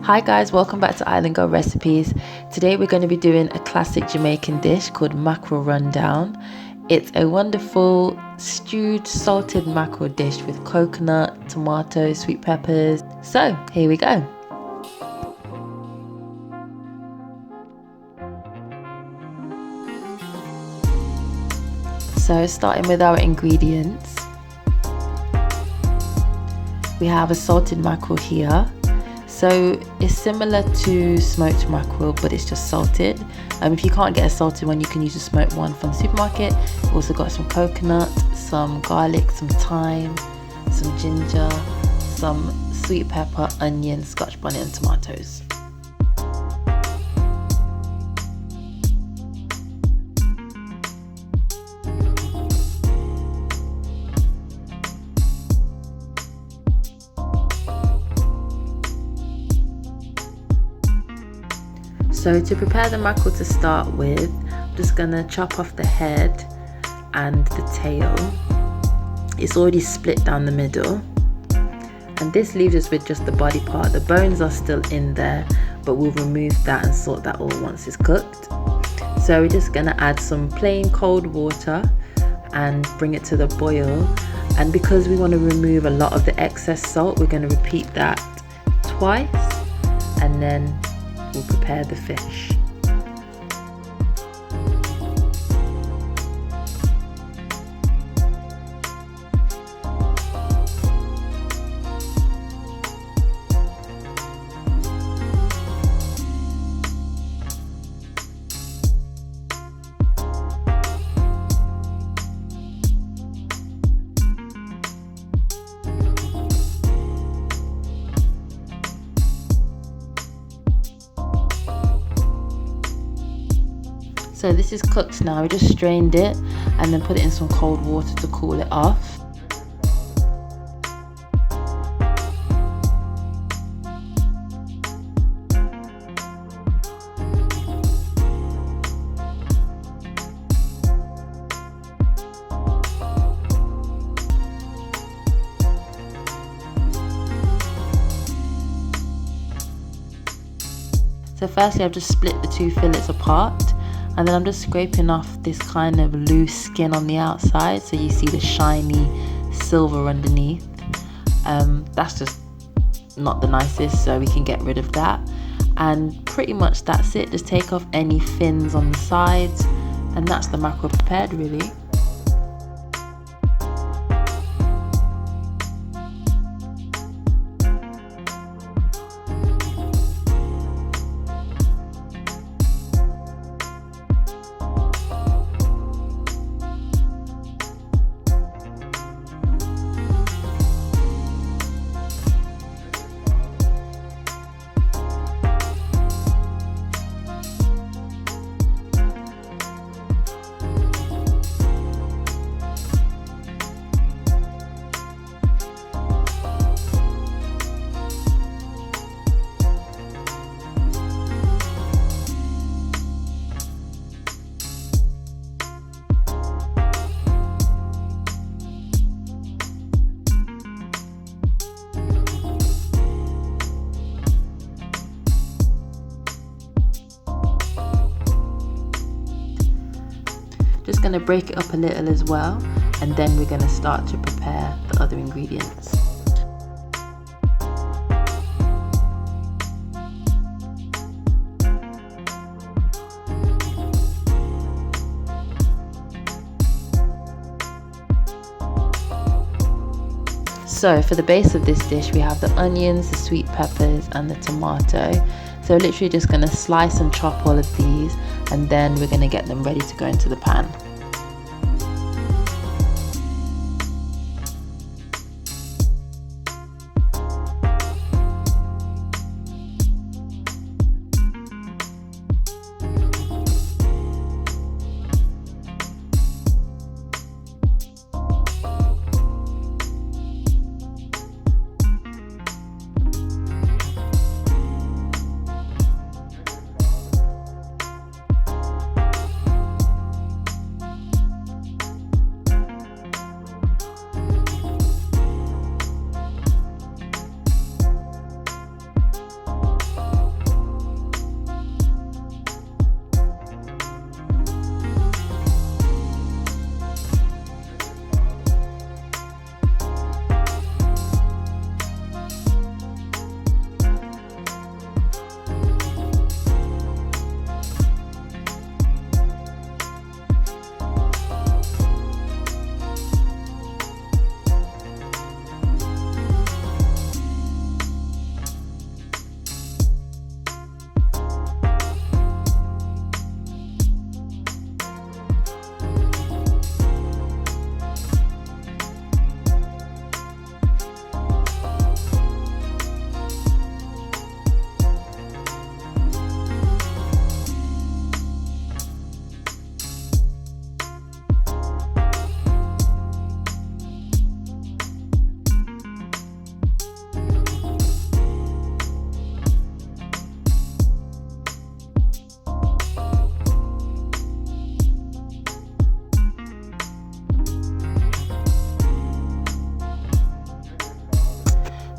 Hi guys, welcome back to Island Girl Recipes. Today we're going to be doing a classic Jamaican dish called Mackerel Rundown. It's a wonderful stewed salted mackerel dish with coconut, tomatoes, sweet peppers. So here we go. So starting with our ingredients, we have a salted mackerel here. So it's similar to smoked mackerel, but it's just salted. If you can't get a salted one, you can use a smoked one from the supermarket. We've also got some coconut, some garlic, some thyme, some ginger, some sweet pepper, onion, scotch bonnet and tomatoes. So to prepare the mackerel to start with, I'm just gonna chop off the head and the tail. It's already split down the middle. And this leaves us with just the body part. The bones are still in there, but we'll remove that and sort that all once it's cooked. So we're just gonna add some plain cold water and bring it to the boil. And because we want to remove a lot of the excess salt, we're gonna repeat that twice and then we'll prepare the fish. So this is cooked now. We just strained it and then put it in some cold water to cool it off. So firstly, I've just split the two fillets apart. And then I'm just scraping off this kind of loose skin on the outside, so you see the shiny silver underneath. That's just not the nicest, so we can get rid of that. And pretty much that's it. Just take off any fins on the sides, and that's the mackerel prepared really. Just going to break it up a little as well, and then we're going to start to prepare the other ingredients. So for the base of this dish, we have the onions, the sweet peppers and the tomato. So literally just going to slice and chop all of these, and then we're going to get them ready to go into the pan.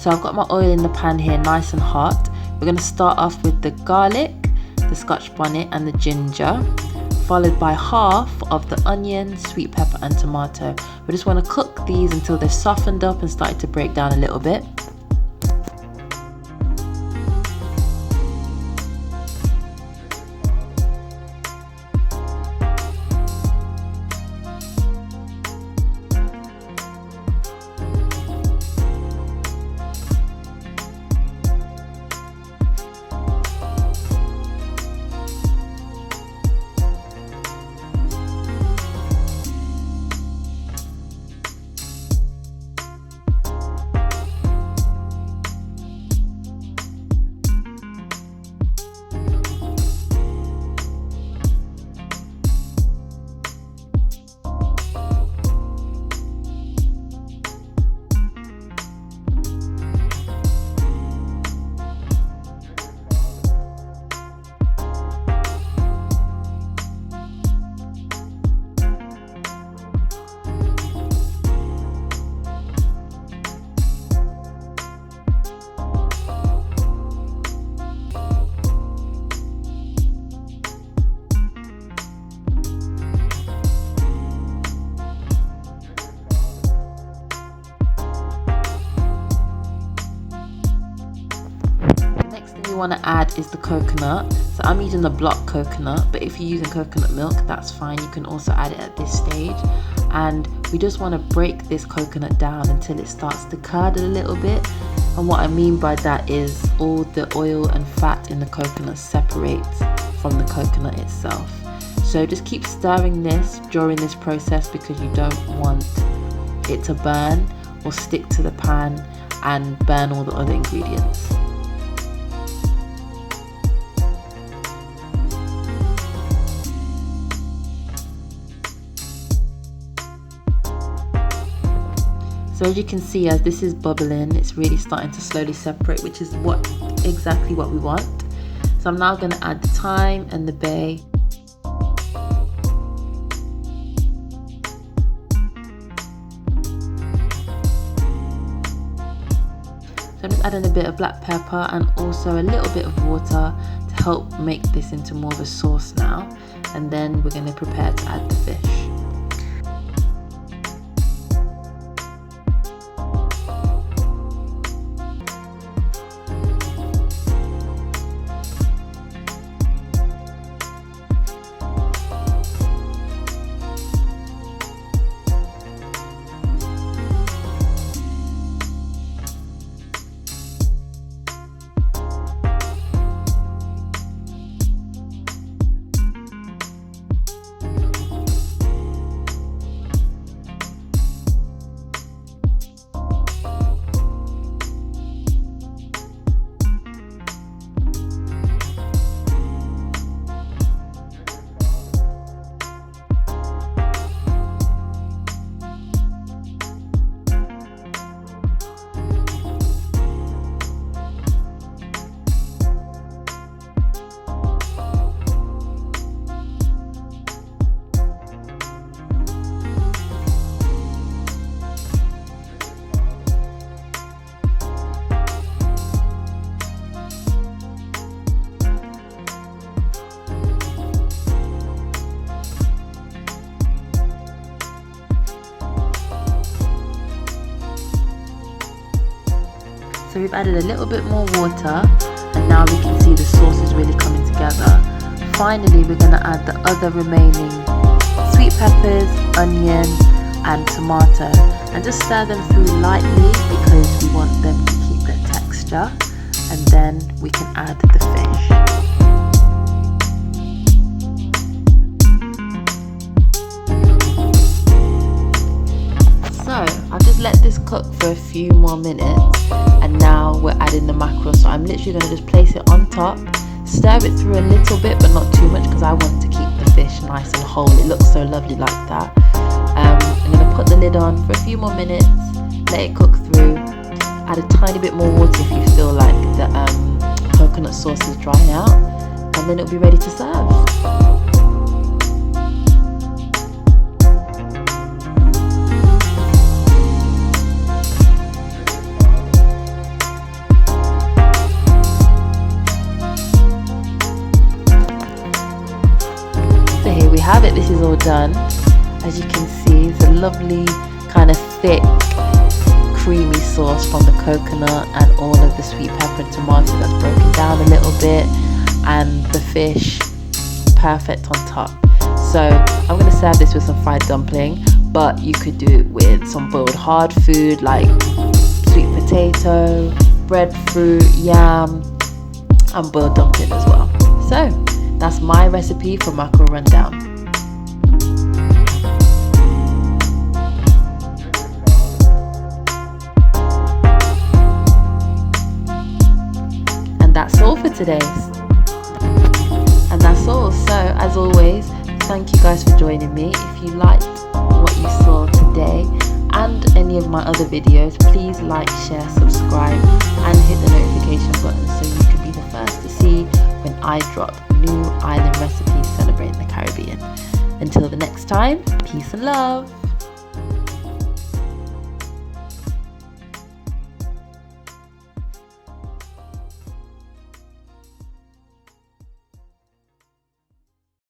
So I've got my oil in the pan here, nice and hot. We're going to start off with the garlic, the scotch bonnet and the ginger, followed by half of the onion, sweet pepper and tomato. We just want to cook these until they're softened up and started to break down a little bit. Want to add is the coconut. So I'm using the block coconut, but if you're using coconut milk, that's fine. You can also add it at this stage. And we just want to break this coconut down until it starts to curdle a little bit. And what I mean by that is all the oil and fat in the coconut separates from the coconut itself. So just keep stirring this during this process because you don't want it to burn or stick to the pan and burn all the other ingredients. So as you can see, as this is bubbling, it's really starting to slowly separate, which is exactly what we want. So I'm now going to add the thyme and the bay. So I'm just adding a bit of black pepper and also a little bit of water to help make this into more of a sauce now. And then we're going to prepare to add the fish. So we've added a little bit more water and now we can see the sauce is really coming together. Finally, we're going to add the other remaining sweet peppers, onion and tomato and just stir them through lightly because we want them to keep their texture, and then we can add the fish. So I've just let this cook for a few more minutes and now we're adding the mackerel. So I'm literally going to just place it on top, stir it through a little bit but not too much because I want to keep the fish nice and whole. It looks so lovely like that. I'm going to put the lid on for a few more minutes, let it cook through, add a tiny bit more water if you feel like the coconut sauce is drying out, and then it'll be ready to serve. have it, this is all done. As you can see, it's a lovely kind of thick creamy sauce from the coconut and all of the sweet pepper and tomato that's broken down a little bit, and the fish perfect on top. So I'm going to serve this with some fried dumpling, but you could do it with some boiled hard food like sweet potato, breadfruit, yam, and boiled dumpling as well. So that's my recipe for Mackerel Rundown. And that's all for today. And that's all. So as always, thank you guys for joining me. If you liked what you saw today and any of my other videos, please like, share, subscribe, and hit the notification button so you can be the first to see when I drop new island recipes celebrating the Caribbean. Until the next time, peace and love.